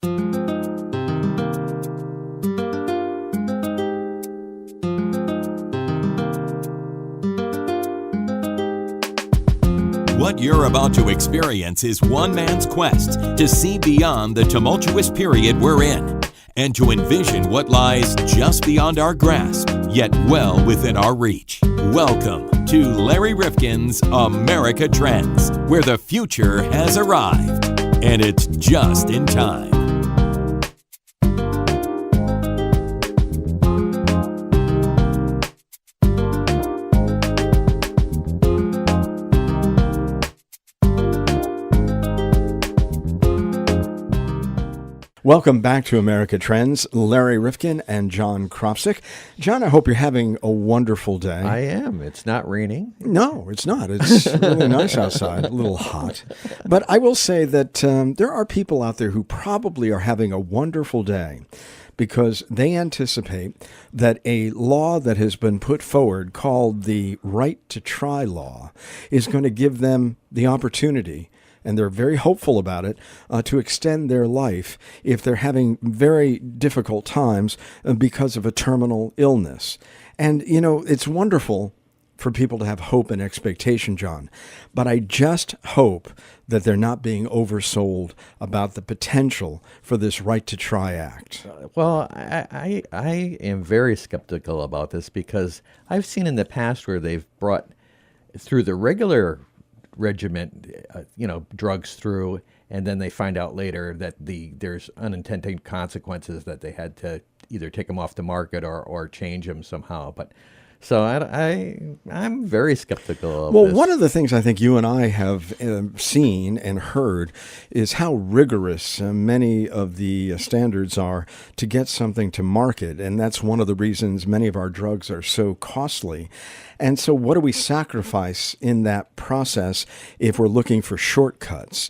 What you're about to experience is one man's quest to see beyond the tumultuous period we're in and to envision what lies just beyond our grasp, yet well within our reach. Welcome to Larry Rifkin's America Trends, where the future has arrived, and it's just in time. Welcome back to America Trends. Larry Rifkin and John Kropsic. John, I hope you're having a wonderful day. I am. It's not raining. No, it's not. It's really nice outside, a little hot. But I will say that there are people out there who probably are having a wonderful day because they anticipate that a law that has been put forward called the Right to Try law is going to give them the opportunity, and they're very hopeful about it, to extend their life if they're having very difficult times because of a terminal illness. And, you know, it's wonderful for people to have hope and expectation, John, but I just hope that they're not being oversold about the potential for this Right to Try Act. Well, I am very skeptical about this because I've seen in the past where they've brought through the regular regiment, drugs through, and then they find out later that there's unintended consequences that they had to either take them off the market or change them somehow. But so I'm very skeptical of this. Well, one of the things I think you and I have seen and heard is how rigorous many of the standards are to get something to market. And that's one of the reasons many of our drugs are so costly. And so what do we sacrifice in that process if we're looking for shortcuts?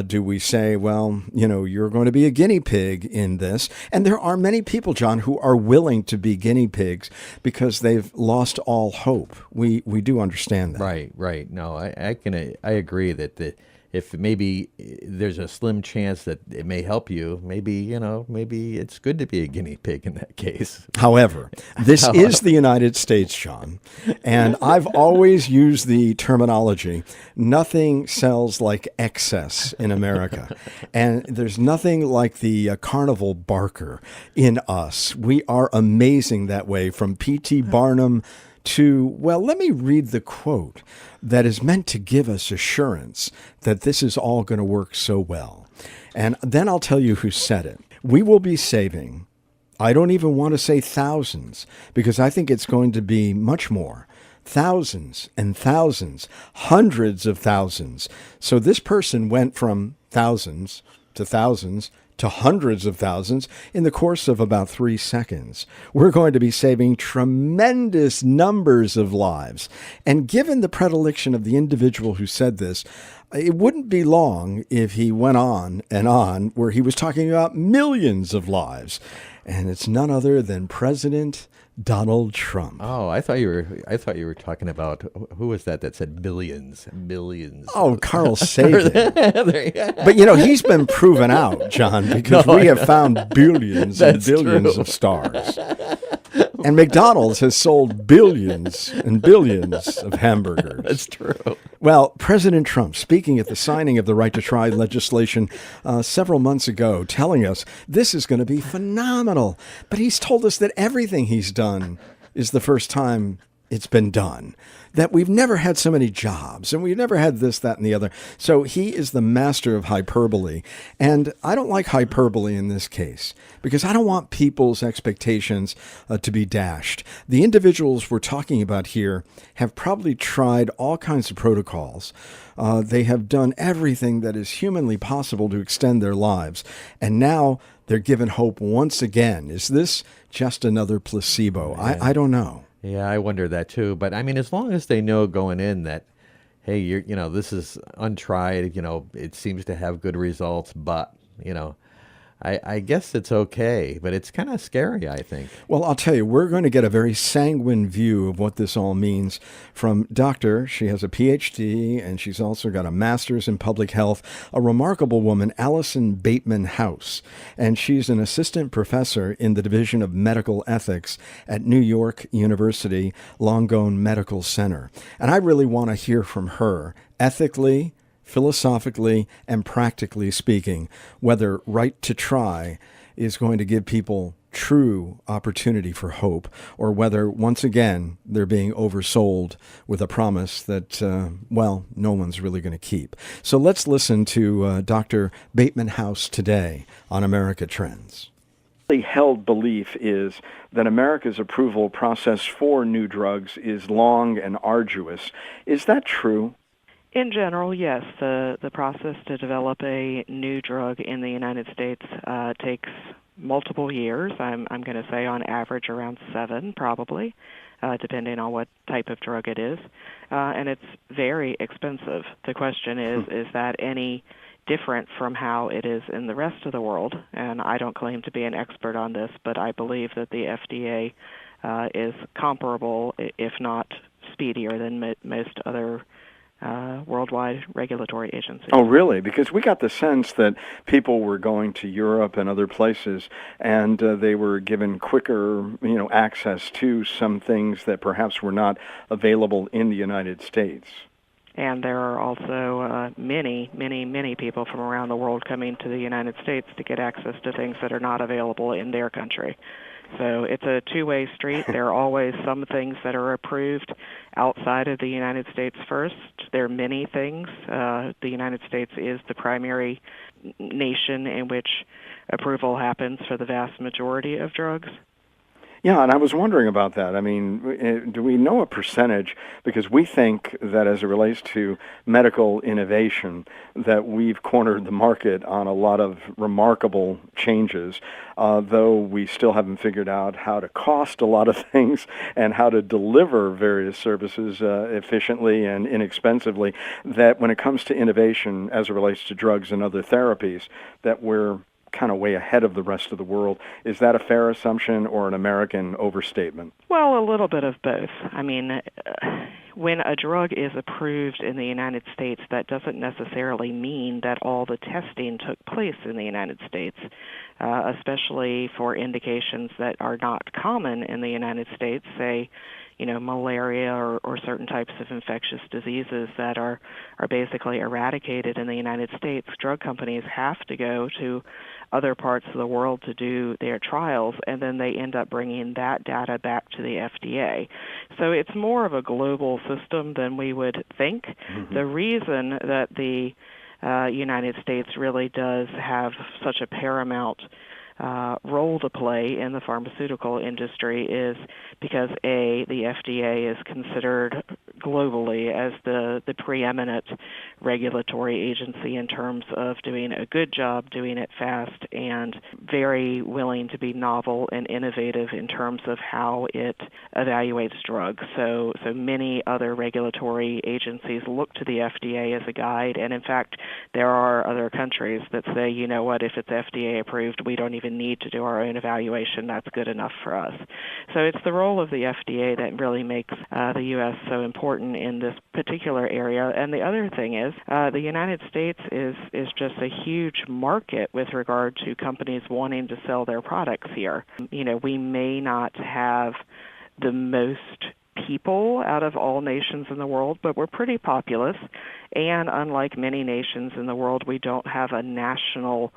Do we say, well, you're going to be a guinea pig in this? And there are many people, John, who are willing to be guinea pigs because they've lost all hope. We do understand that. Right. No, I agree that if maybe there's a slim chance that it may help you, maybe it's good to be a guinea pig in that case. However, this is the United States, John, and I've always used the terminology, nothing sells like excess in America. And there's nothing like the carnival barker in us. We are amazing that way, from P.T. Barnum to, well, let me read the quote that is meant to give us assurance that this is all going to work so well. And then I'll tell you who said it. We will be saving, I don't even want to say thousands, because I think it's going to be much more. Thousands and thousands, hundreds of thousands. So this person went from thousands to hundreds of thousands in the course of about 3 seconds. We're going to be saving tremendous numbers of lives. And given the predilection of the individual who said this, it wouldn't be long if he went on and on where he was talking about millions of lives. And it's none other than President Donald Trump. Oh, I thought you were talking about, who was that said billions? Oh, Carl Sagan. But he's been proven out, John, because we have found billions and billions of stars. And McDonald's has sold billions and billions of hamburgers. That's true. Well, President Trump, speaking at the signing of the Right to Try legislation several months ago, telling us this is going to be phenomenal. But he's told us that everything he's done is the first time it's been done, that we've never had so many jobs and we've never had this, that, and the other. So he is the master of hyperbole. And I don't like hyperbole in this case because I don't want people's expectations to be dashed. The individuals we're talking about here have probably tried all kinds of protocols. They have done everything that is humanly possible to extend their lives. And now they're given hope once again. Is this just another placebo? I don't know. Yeah, I wonder that too. But I mean, as long as they know going in that, hey, this is untried, it seems to have good results, but, I guess it's okay, but it's kind of scary, I think. Well, I'll tell you, we're going to get a very sanguine view of what this all means from Dr. She has a PhD, and she's also got a master's in public health, a remarkable woman, Alison Bateman-House. And she's an assistant professor in the Division of Medical Ethics at New York University Langone Medical Center. And I really want to hear from her ethically, philosophically, and practically speaking, whether right to try is going to give people true opportunity for hope, or whether, once again, they're being oversold with a promise that, no one's really going to keep. So let's listen to Dr. Bateman-House today on America Trends. The held belief is that America's approval process for new drugs is long and arduous. Is that true? In general, yes. The process to develop a new drug in the United States takes multiple years. I'm going to say on average around 7, probably, depending on what type of drug it is. And it's very expensive. The question is that any different from how it is in the rest of the world? And I don't claim to be an expert on this, but I believe that the FDA is comparable, if not speedier, than most other worldwide regulatory agencies. Oh, really? Because we got the sense that people were going to Europe and other places, and they were given quicker, access to some things that perhaps were not available in the United States. And there are also many, many, many people from around the world coming to the United States to get access to things that are not available in their country. So it's a two-way street. There are always some things that are approved outside of the United States first. There are many things. The United States is the primary nation in which approval happens for the vast majority of drugs. Yeah, and I was wondering about that. I mean, do we know a percentage? Because we think that as it relates to medical innovation, that we've cornered the market on a lot of remarkable changes, though we still haven't figured out how to cost a lot of things and how to deliver various services efficiently and inexpensively, that when it comes to innovation as it relates to drugs and other therapies, that we're kind of way ahead of the rest of the world. Is that a fair assumption or an American overstatement? Well, a little bit of both. I mean, when a drug is approved in the United States, that doesn't necessarily mean that all the testing took place in the United States, especially for indications that are not common in the United States, say, malaria or certain types of infectious diseases that are basically eradicated in the United States. Drug companies have to go to other parts of the world to do their trials, and then they end up bringing that data back to the FDA. So it's more of a global system than we would think. Mm-hmm. The reason that the United States really does have such a paramount role to play in the pharmaceutical industry is because, A, the FDA is considered globally as the preeminent regulatory agency in terms of doing a good job, doing it fast, and very willing to be novel and innovative in terms of how it evaluates drugs. So many other regulatory agencies look to the FDA as a guide, and in fact, there are other countries that say, you know what, if it's FDA approved, we don't even need to do our own evaluation. That's good enough for us. So it's the role of the FDA that really makes the U.S. so important in this particular area. And the other thing is the United States is just a huge market with regard to companies wanting to sell their products here. We may not have the most people out of all nations in the world, but we're pretty populous. And unlike many nations in the world, we don't have a national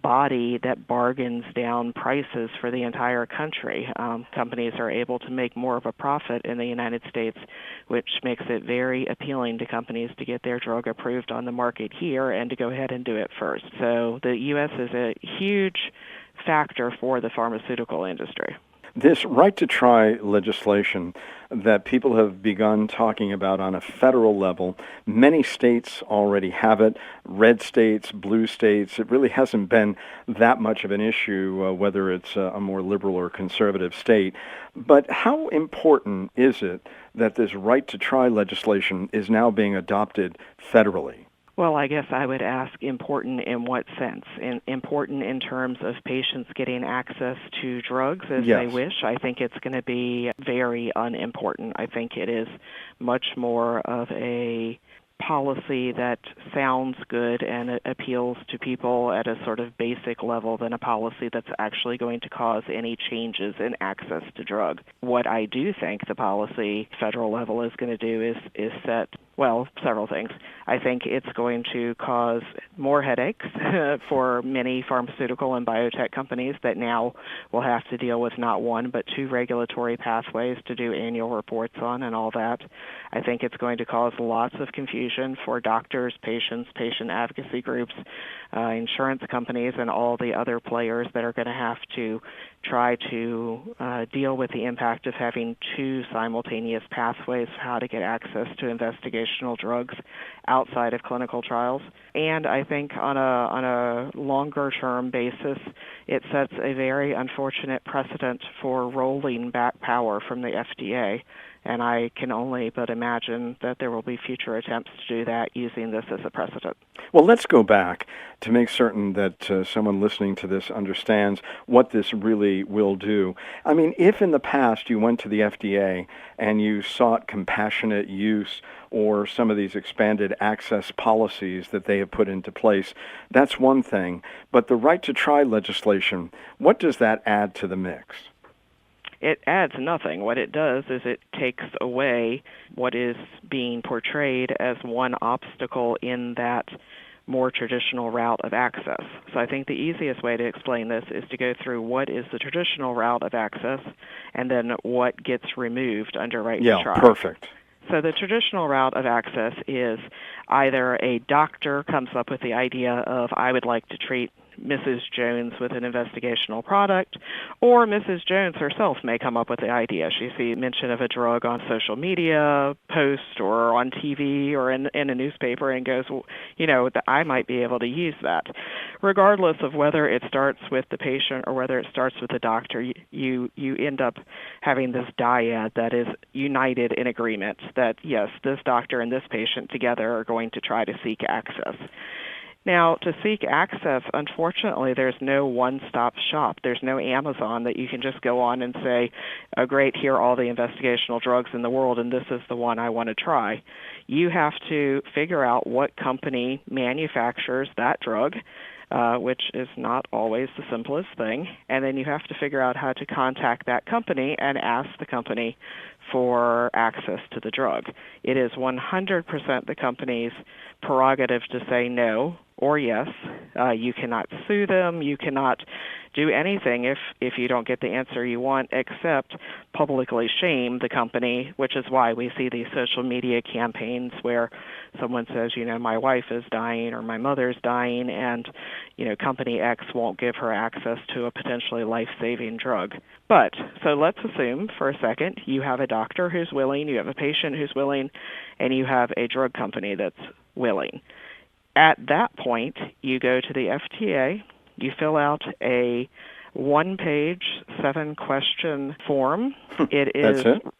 body that bargains down prices for the entire country. Companies are able to make more of a profit in the United States, which makes it very appealing to companies to get their drug approved on the market here and to go ahead and do it first. So the U.S. is a huge factor for the pharmaceutical industry. This right to try legislation that people have begun talking about on a federal level, many states already have it, red states, blue states. It really hasn't been that much of an issue, whether it's a more liberal or conservative state. But how important is it that this right to try legislation is now being adopted federally? Well, I guess I would ask important in what sense? Important in terms of patients getting access to drugs as they Yes. wish. I think it's going to be very unimportant. I think it is much more of a policy that sounds good and it appeals to people at a sort of basic level than a policy that's actually going to cause any changes in access to drug. What I do think the policy federal level is going to do is set, well, several things. I think it's going to cause more headaches for many pharmaceutical and biotech companies that now will have to deal with not one but two regulatory pathways to do annual reports on and all that. I think it's going to cause lots of confusion for doctors, patients, patient advocacy groups, insurance companies, and all the other players that are going to have to try to deal with the impact of having two simultaneous pathways for how to get access to investigational drugs outside of clinical trials. And I think on a longer-term basis, it sets a very unfortunate precedent for rolling back power from the FDA. And I can only but imagine that there will be future attempts to do that using this as a precedent. Well, let's go back to make certain that someone listening to this understands what this really will do. I mean, if in the past you went to the FDA and you sought compassionate use or some of these expanded access policies that they have put into place, that's one thing. But the right to try legislation, what does that add to the mix? It adds nothing. What it does is it takes away what is being portrayed as one obstacle in that more traditional route of access. So I think the easiest way to explain this is to go through what is the traditional route of access and then what gets removed under right to try. Yeah, perfect. So the traditional route of access is either a doctor comes up with the idea of, I would like to treat Mrs. Jones with an investigational product, or Mrs. Jones herself may come up with the idea. She sees mention of a drug on social media post or on TV or in a newspaper and goes, well, I might be able to use that. Regardless of whether it starts with the patient or whether it starts with the doctor, you end up having this dyad that is united in agreement that, yes, this doctor and this patient together are going to try to seek access. Now, to seek access, unfortunately, there's no one-stop shop. There's no Amazon that you can just go on and say, oh, great, here are all the investigational drugs in the world, and this is the one I want to try. You have to figure out what company manufactures that drug, which is not always the simplest thing, and then you have to figure out how to contact that company and ask the company for access to the drug. It is 100% the company's prerogative to say no or yes. You cannot sue them. You cannot do anything if you don't get the answer you want, except publicly shame the company, which is why we see these social media campaigns where someone says, my wife is dying or my mother's dying, and, company X won't give her access to a potentially life-saving drug. But, so let's assume for a second you have a doctor who's willing, you have a patient who's willing, and you have a drug company that's willing. At that point, you go to the FDA, you fill out a one-page, 7-question form. It is. That's it?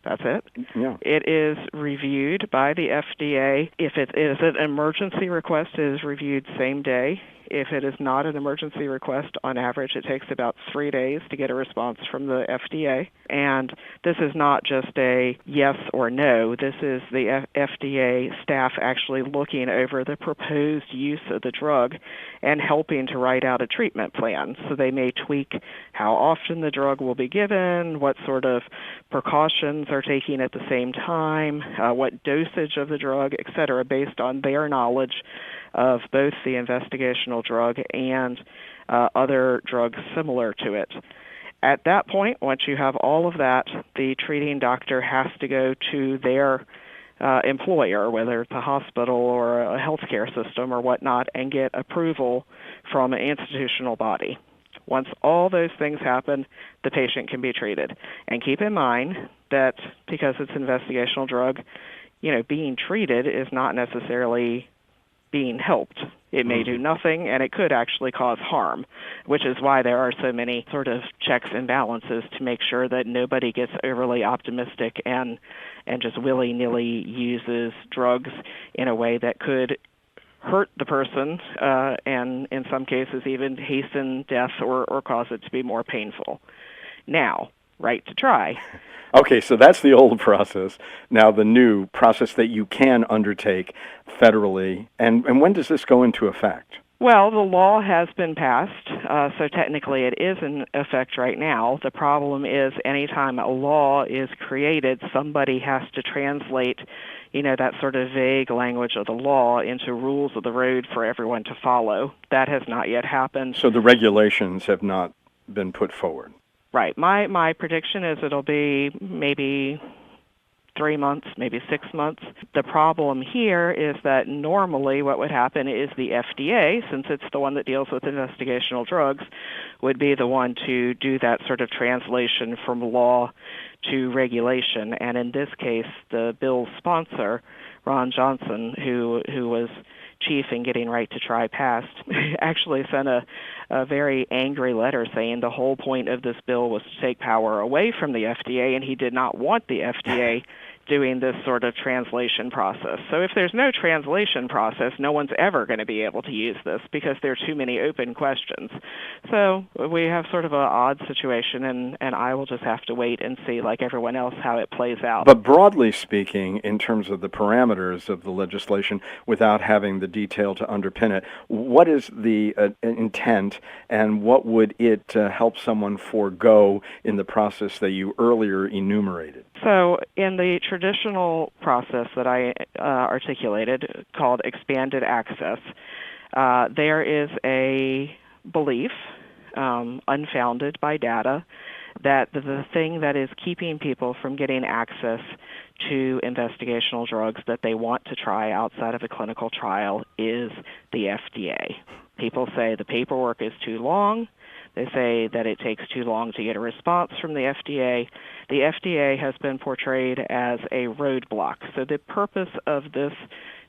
That's it. Yeah. It is reviewed by the FDA. If it is an emergency request, it is reviewed same day. If it is not an emergency request, on average, it takes about 3 days to get a response from the FDA. And this is not just a yes or no. This is the FDA staff actually looking over the proposed use of the drug and helping to write out a treatment plan. So they may tweak how often the drug will be given, what sort of precautions are taken at the same time, what dosage of the drug, et cetera, based on their knowledge of both the investigational drug and other drugs similar to it. At that point, once you have all of that, the treating doctor has to go to their employer, whether it's a hospital or a healthcare system or whatnot, and get approval from an institutional body. Once all those things happen, the patient can be treated. And keep in mind that because it's an investigational drug, being treated is not necessarily being helped. It may do nothing, and it could actually cause harm, which is why there are so many sort of checks and balances to make sure that nobody gets overly optimistic and just willy-nilly uses drugs in a way that could hurt the person, and in some cases even hasten death or cause it to be more painful. Now, right to try. Okay, so that's the old process. Now the new process that you can undertake federally. And when does this go into effect? Well, the law has been passed, so technically it is in effect right now. The problem is anytime a law is created, somebody has to translate, that sort of vague language of the law into rules of the road for everyone to follow. That has not yet happened. So the regulations have not been put forward. Right. My prediction is it'll be maybe 3 months, maybe 6 months. The problem here is that normally what would happen is the FDA, since it's the one that deals with investigational drugs, would be the one to do that sort of translation from law to regulation. And in this case, the bill's sponsor, Ron Johnson, who was chief in getting right to try passed, actually sent a very angry letter saying the whole point of this bill was to take power away from the FDA, and he did not want the FDA doing this sort of translation process. So if there's no translation process, no one's ever going to be able to use this because there are too many open questions. So we have sort of an odd situation, and I will just have to wait and see, like everyone else, how it plays out. But broadly speaking, in terms of the parameters of the legislation, without having the detail to underpin it, what is the intent, and what would it help someone forego in the process that you earlier enumerated? So in the traditional process that I articulated, called expanded access, there is a belief, unfounded by data, that the thing that is keeping people from getting access to investigational drugs that they want to try outside of a clinical trial is the FDA. People say the paperwork is too long. They say that it takes too long to get a response from the FDA. The FDA has been portrayed as a roadblock. So the purpose of this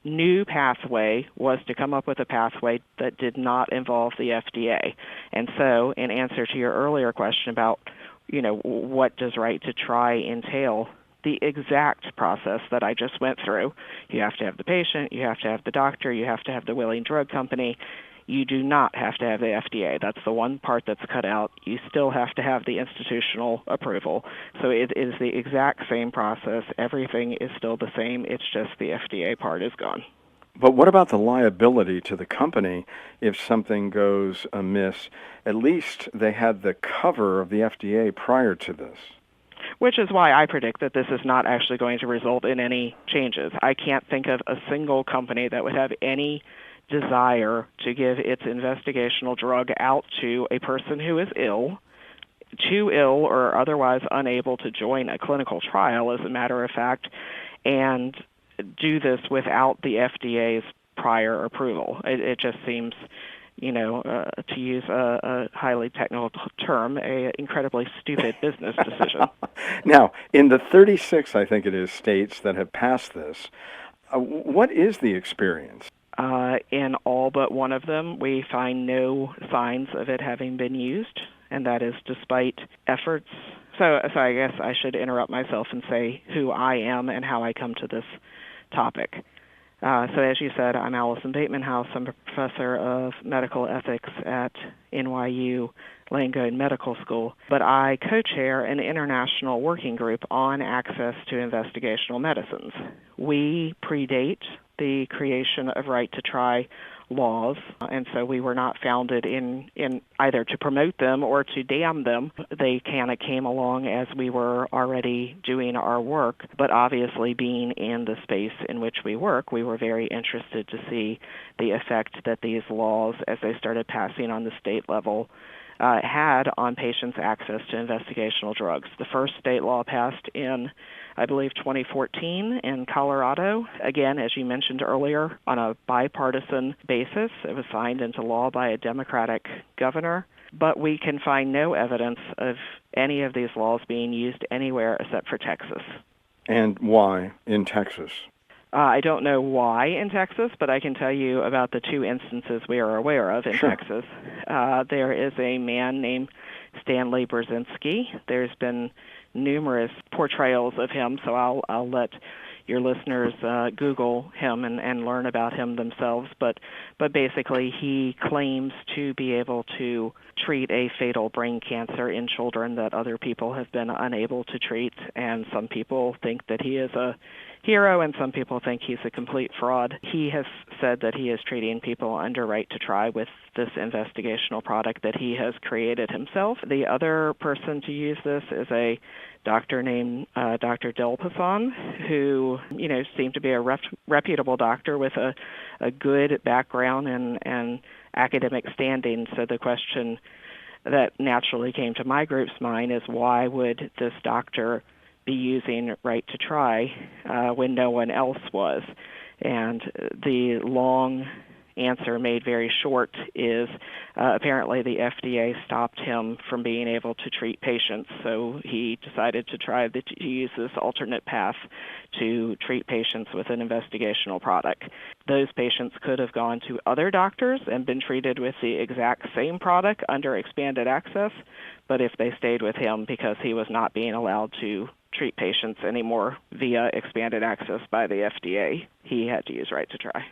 new pathway was to come up with a pathway that did not involve the FDA. And so in answer to your earlier question about, what does right to try entail, the exact process that I just went through. You have to have the patient, you have to have the doctor, you have to have the willing drug company. You do not have to have the FDA. That's the one part that's cut out. You still have to have the institutional approval. So it is the exact same process. Everything is still the same. It's just the FDA part is gone. But what about the liability to the company if something goes amiss? At least they had the cover of the FDA prior to this. Which is why I predict that this is not actually going to result in any changes. I can't think of a single company that would have any desire to give its investigational drug out to a person who is ill, too ill or otherwise unable to join a clinical trial, as a matter of fact, and do this without the FDA's prior approval. It just seems, to use a highly technical term, an incredibly stupid business decision. Now, in the 36, I think it is, states that have passed this, what is the experience? In all but one of them, we find no signs of it having been used, and that is despite efforts. So I guess I should interrupt myself and say who I am and how I come to this topic. So as you said, I'm Alison Bateman-House. I'm a professor of medical ethics at NYU Langone Medical School, but I co-chair an international working group on access to investigational medicines. We predate the creation of right to try laws, and so we were not founded in either to promote them or to damn them. They kind of came along as we were already doing our work, but obviously being in the space in which we work, we were very interested to see the effect that these laws, as they started passing on the state level, had on patients' access to investigational drugs. The first state law passed in, I believe, 2014 in Colorado. Again, as you mentioned earlier, on a bipartisan basis. It was signed into law by a Democratic governor. But we can find no evidence of any of these laws being used anywhere except for Texas. And why in Texas? I don't know why in Texas, but I can tell you about the two instances we are aware of in Texas. There is a man named Stanley Brzezinski. There's been numerous portrayals of him, so I'll let your listeners Google him and learn about him themselves. But basically, he claims to be able to treat a fatal brain cancer in children that other people have been unable to treat, and some people think that he is a hero, and some people think he's a complete fraud. He has said that he is treating people under right to try with this investigational product that he has created himself. The other person to use this is a doctor named Dr. Delpason, who, seemed to be a reputable doctor with a good background and academic standing. So the question that naturally came to my group's mind is, why would this doctor be using right to try when no one else was? And the long answer made very short is apparently the FDA stopped him from being able to treat patients, so he decided to try to use this alternate path to treat patients with an investigational product. Those patients could have gone to other doctors and been treated with the exact same product under expanded access, but if they stayed with him because he was not being allowed to treat patients anymore via expanded access by the FDA, he had to use right to try.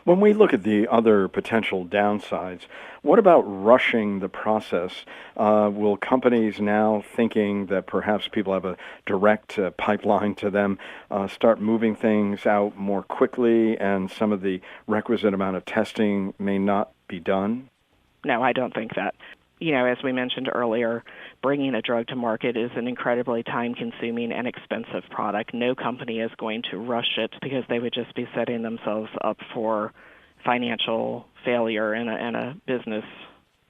When we look at the other potential downsides, what about rushing the process? Will companies now, thinking that perhaps people have a direct pipeline to them, start moving things out more quickly, and some of the requisite amount of testing may not be done? No, I don't think that. As we mentioned earlier, bringing a drug to market is an incredibly time-consuming and expensive product. No company is going to rush it because they would just be setting themselves up for financial failure and a business,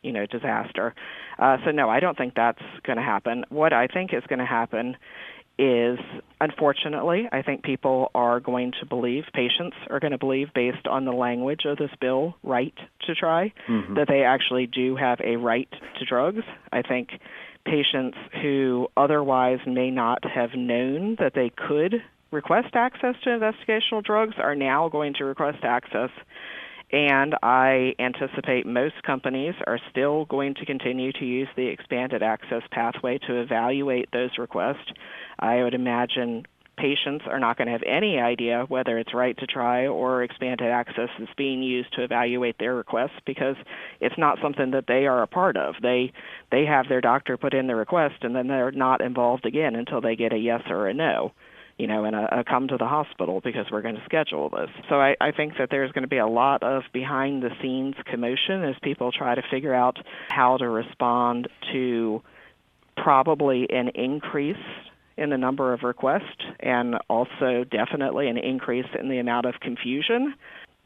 disaster. So no, I don't think that's going to happen. What I think is going to happen is, unfortunately, I think people are going to believe, patients are going to believe, based on the language of this bill, right to try, that they actually do have a right to drugs. I think patients who otherwise may not have known that they could request access to investigational drugs are now going to request access. And I anticipate most companies are still going to continue to use the expanded access pathway to evaluate those requests. I would imagine patients are not going to have any idea whether it's right to try or expanded access is being used to evaluate their requests, because it's not something that they are a part of. They have their doctor put in the request, and then they're not involved again until they get a yes or a no. And a come to the hospital because we're going to schedule this. So I think that there's going to be a lot of behind-the-scenes commotion as people try to figure out how to respond to probably an increase in the number of requests and also definitely an increase in the amount of confusion.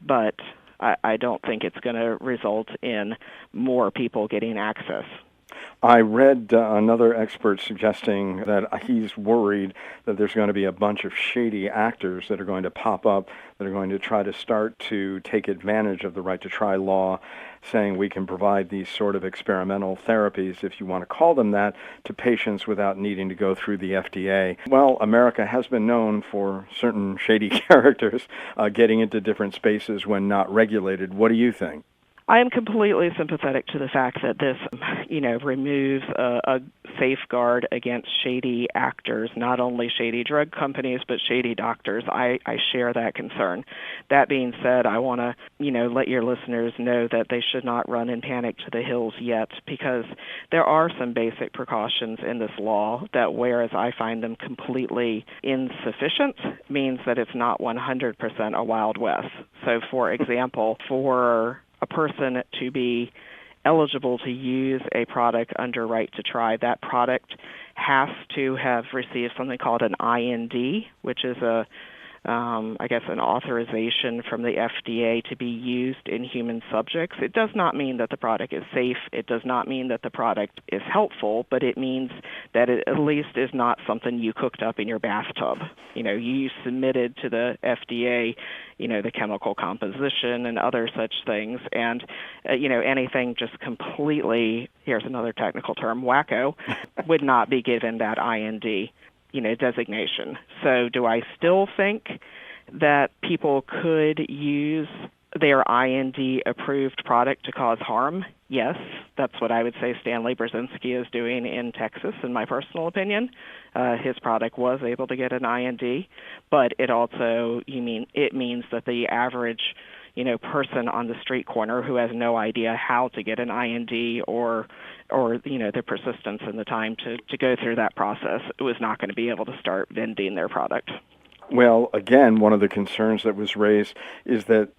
But I don't think it's going to result in more people getting access. I read another expert suggesting that he's worried that there's going to be a bunch of shady actors that are going to pop up, that are going to try to start to take advantage of the right to try law, saying we can provide these sort of experimental therapies, if you want to call them that, to patients without needing to go through the FDA. Well, America has been known for certain shady characters getting into different spaces when not regulated. What do you think? I am completely sympathetic to the fact that this, removes a safeguard against shady actors, not only shady drug companies, but shady doctors. I share that concern. That being said, I want to, let your listeners know that they should not run in panic to the hills yet, because there are some basic precautions in this law that, whereas I find them completely insufficient, means that it's not 100% a Wild West. So, for example, for a person to be eligible to use a product under right to try, that product has to have received something called an IND, which is an authorization from the FDA to be used in human subjects. It does not mean that the product is safe. It does not mean that the product is helpful, but it means that it at least is not something you cooked up in your bathtub. You submitted to the FDA, the chemical composition and other such things. And, anything just completely, here's another technical term, wacko, would not be given that IND designation. So do I still think that people could use their IND-approved product to cause harm? Yes, that's what I would say Stanley Brzezinski is doing in Texas, in my personal opinion. His product was able to get an IND, but it also it means that the average person on the street corner who has no idea how to get an IND or the persistence and the time to go through that process was not going to be able to start vending their product. Well, again, one of the concerns that was raised is that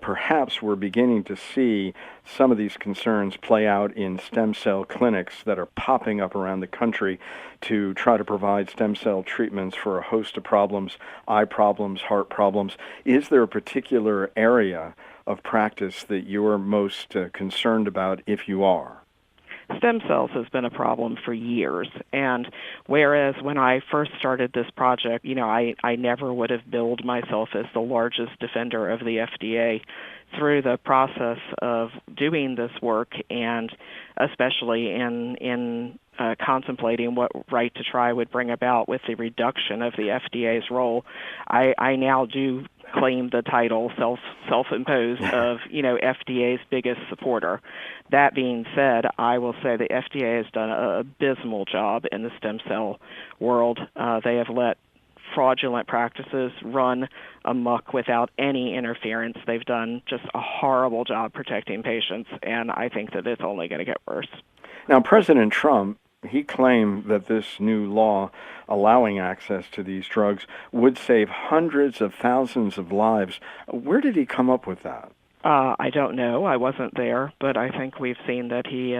perhaps we're beginning to see some of these concerns play out in stem cell clinics that are popping up around the country to try to provide stem cell treatments for a host of problems, eye problems, heart problems. Is there a particular area of practice that you're most concerned about, if you are? Stem cells has been a problem for years, and whereas when I first started this project, I never would have billed myself as the largest defender of the FDA. Through the process of doing this work, and especially in contemplating what right to try would bring about with the reduction of the FDA's role, I now do claim the title self-imposed of FDA's biggest supporter. That being said, I will say the FDA has done an abysmal job in the stem cell world. They have let fraudulent practices run amok without any interference. They've done just a horrible job protecting patients, and I think that it's only going to get worse. Now, President Trump, he claimed that this new law allowing access to these drugs would save hundreds of thousands of lives. Where did he come up with that? I don't know. I wasn't there, but I think we've seen that he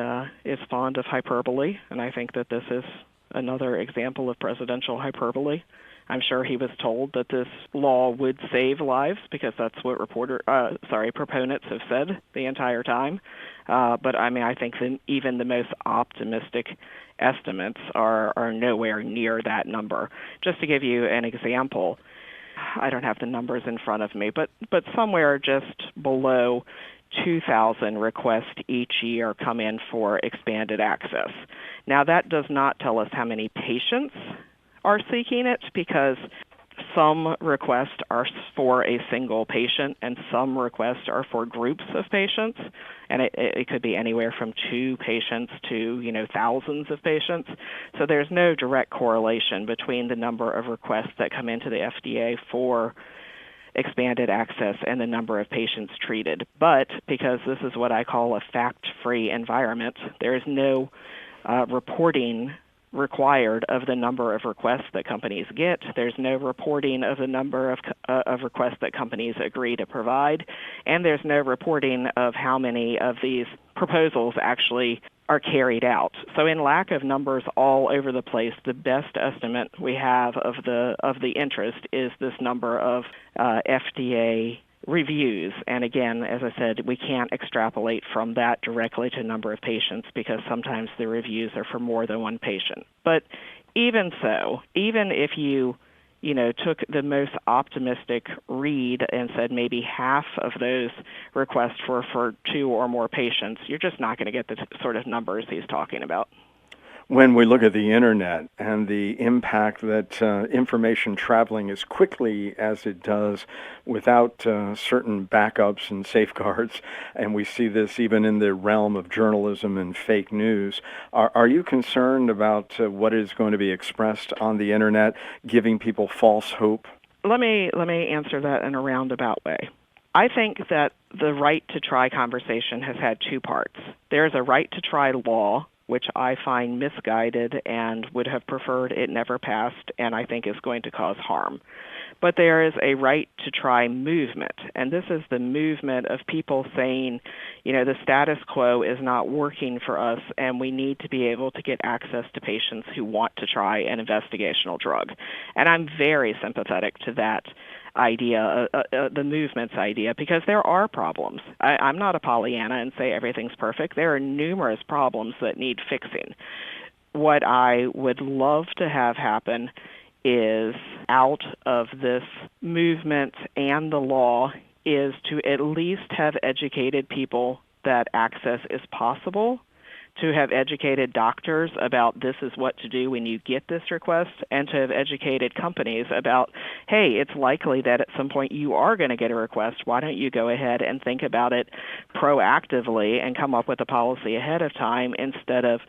is fond of hyperbole, and I think that this is another example of presidential hyperbole. I'm sure he was told that this law would save lives because that's what proponents have said the entire time. But I think that even the most optimistic estimates are nowhere near that number. Just to give you an example, I don't have the numbers in front of me, but somewhere just below 2,000 requests each year come in for expanded access. Now, that does not tell us how many patients are seeking it, because some requests are for a single patient and some requests are for groups of patients, and it could be anywhere from 2 patients to thousands of patients. So there's no direct correlation between the number of requests that come into the FDA for expanded access and the number of patients treated. But because this is what I call a fact-free environment, there is no reporting required of the number of requests that companies get. There's no reporting of the number of requests that companies agree to provide, and there's no reporting of how many of these proposals actually are carried out. So in lack of numbers all over the place, the best estimate we have of the interest is this number of FDA reviews. And again, as I said, we can't extrapolate from that directly to number of patients because sometimes the reviews are for more than one patient. But even so, even if you took the most optimistic read and said maybe half of those requests were for 2 or more patients, you're just not going to get the sort of numbers he's talking about. When we look at the internet and the impact that information traveling as quickly as it does without certain backups and safeguards, and we see this even in the realm of journalism and fake news, are you concerned about what is going to be expressed on the internet, giving people false hope? Let me answer that in a roundabout way. I think that the right to try conversation has had 2 parts. There's a right to try law, which I find misguided and would have preferred it never passed, and I think is going to cause harm. But there is a right to try movement, and this is the movement of people saying, the status quo is not working for us, and we need to be able to get access to patients who want to try an investigational drug. And I'm very sympathetic to that idea, the movement's idea, because there are problems. I'm not a Pollyanna and say everything's perfect. There are numerous problems that need fixing. What I would love to have happen is out of this movement and the law is to at least have educated people that access is possible, to have educated doctors about this is what to do when you get this request, and to have educated companies about, hey, it's likely that at some point you are going to get a request. Why don't you go ahead and think about it proactively and come up with a policy ahead of time instead of,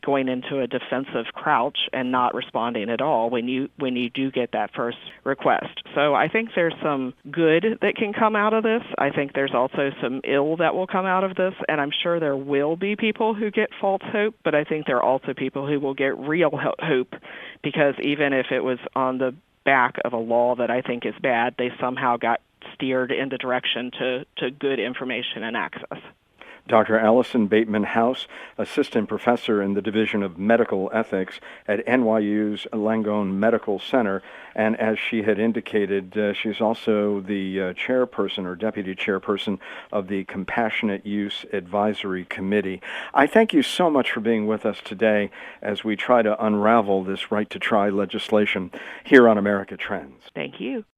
going into a defensive crouch and not responding at all when you do get that first request. So I think there's some good that can come out of this. I think there's also some ill that will come out of this, and I'm sure there will be people who get false hope, but I think there are also people who will get real hope, because even if it was on the back of a law that I think is bad, they somehow got steered in the direction to good information and access. Dr. Alison Bateman-House, assistant professor in the Division of Medical Ethics at NYU's Langone Medical Center, and as she had indicated, she's also the chairperson or deputy chairperson of the Compassionate Use Advisory Committee. I thank you so much for being with us today as we try to unravel this right to try legislation here on America Trends. Thank you.